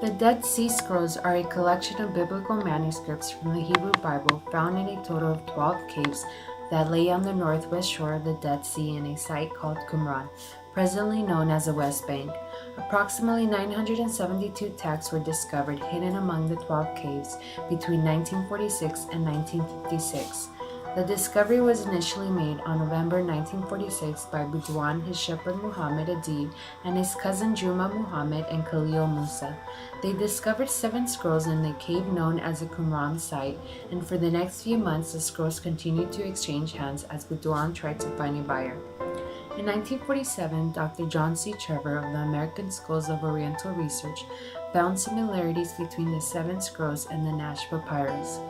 The Dead Sea Scrolls are a collection of biblical manuscripts from the Hebrew Bible found in a total of 12 caves that lay on the northwest shore of the Dead Sea in a site called Qumran, presently known as the West Bank. Approximately 972 texts were discovered hidden among the 12 caves between 1946 and 1956. The discovery was initially made on November 1946 by Butuan, his shepherd Muhammad Adib, and his cousin Juma Muhammad and Khalil Musa. They discovered 7 scrolls in the cave known as the Qumran site, and for the next few months the scrolls continued to exchange hands as Butuan tried to find a buyer. In 1947, Dr. John C. Trevor of the American Schools of Oriental Research found similarities between the 7 scrolls and the Nash Papyrus,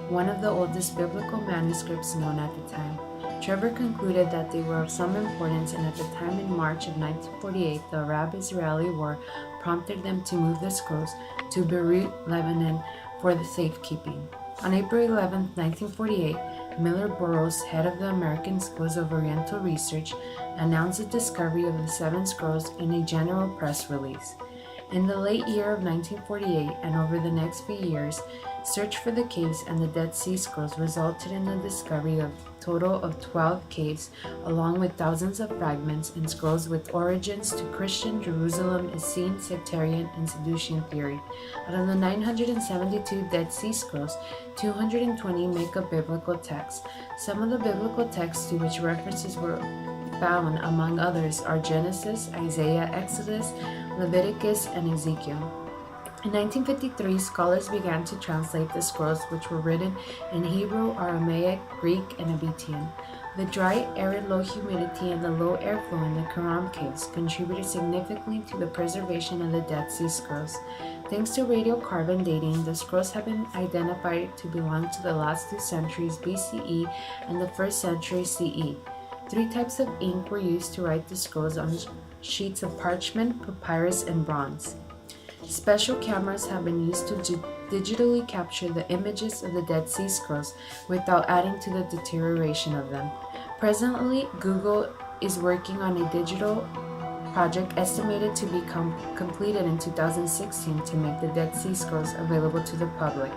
one of the oldest biblical manuscripts known at the time. Trevor concluded that they were of some importance, and at the time in March of 1948, the Arab-Israeli War prompted them to move the scrolls to Beirut, Lebanon, for the safekeeping. On April 11, 1948, Miller Burroughs, head of the American Schools of Oriental Research, announced the discovery of the 7 scrolls in a general press release. In the late year of 1948 and over the next few years, search for the caves and the Dead Sea Scrolls resulted in the discovery of a total of 12 caves, along with thousands of fragments and scrolls with origins to Christian, Jerusalem, Essene, sectarian, and Saducean theory. Out of the 972 Dead Sea Scrolls, 220 make up biblical texts. Some of the biblical texts to which references were found, among others, are Genesis, Isaiah, Exodus, Leviticus, and Ezekiel. In 1953, scholars began to translate the scrolls, which were written in Hebrew, Aramaic, Greek, and Abitian. The dry, arid, low humidity and the low airflow in the Qumran caves contributed significantly to the preservation of the Dead Sea Scrolls. Thanks to radiocarbon dating, the scrolls have been identified to belong to the last 2 centuries BCE and the 1st century CE. 3 types of ink were used to write the scrolls on sheets of parchment, papyrus, and bronze. Special cameras have been used to digitally capture the images of the Dead Sea Scrolls without adding to the deterioration of them. Presently, Google is working on a digital project estimated to become completed in 2016 to make the Dead Sea Scrolls available to the public.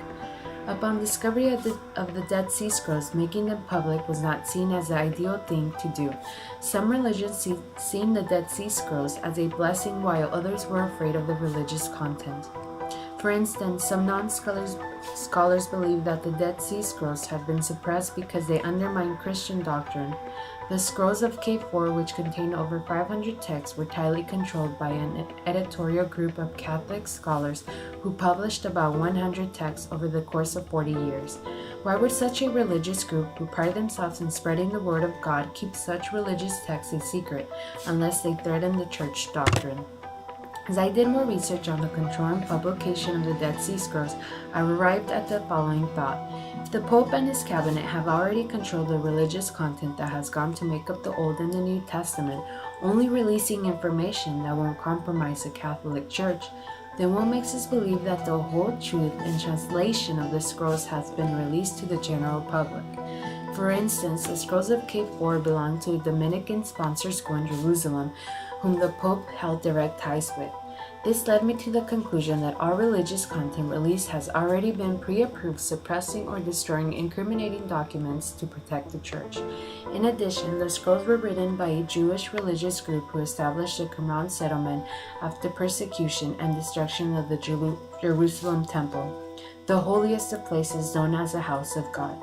Upon discovery of the Dead Sea Scrolls, making them public was not seen as the ideal thing to do. Some religions seen the Dead Sea Scrolls as a blessing, while others were afraid of the religious content. For instance, some non-scholars believe that the Dead Sea Scrolls have been suppressed because they undermine Christian doctrine. The scrolls of K4, which contain over 500 texts, were tightly controlled by an editorial group of Catholic scholars who published about 100 texts over the course of 40 years. Why would such a religious group, who pride themselves in spreading the word of God, keep such religious texts a secret unless they threaten the church doctrine? As I did more research on the control and publication of the Dead Sea Scrolls, I arrived at the following thought. If the Pope and his cabinet have already controlled the religious content that has gone to make up the Old and the New Testament, only releasing information that won't compromise the Catholic Church, then what makes us believe that the whole truth and translation of the scrolls has been released to the general public? For instance, the scrolls of K4 belong to a Dominican-sponsored school in Jerusalem, whom the Pope held direct ties with. This led me to the conclusion that all religious content released has already been pre-approved, suppressing or destroying incriminating documents to protect the Church. In addition, the scrolls were written by a Jewish religious group who established the Qumran settlement after persecution and destruction of the Jerusalem Temple, the holiest of places known as the House of God.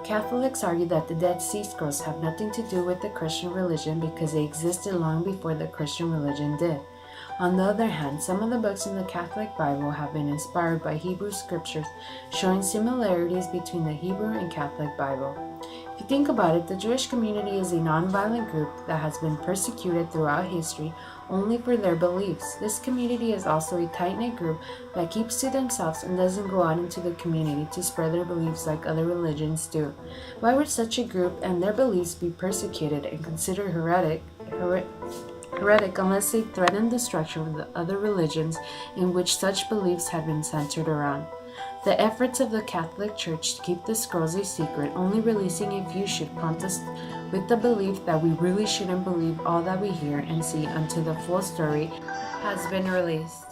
Catholics argue that the Dead Sea Scrolls have nothing to do with the Christian religion because they existed long before the Christian religion did. On the other hand, some of the books in the Catholic Bible have been inspired by Hebrew scriptures, showing similarities between the Hebrew and Catholic Bible. If you think about it, the Jewish community is a nonviolent group that has been persecuted throughout history only for their beliefs. This community is also a tight-knit group that keeps to themselves and doesn't go out into the community to spread their beliefs like other religions do. Why would such a group and their beliefs be persecuted and considered heretic unless they threaten the structure of the other religions in which such beliefs had been centered around? The efforts of the Catholic Church to keep the scrolls a secret, only releasing a few, should prompt us with the belief that we really shouldn't believe all that we hear and see until the full story has been released.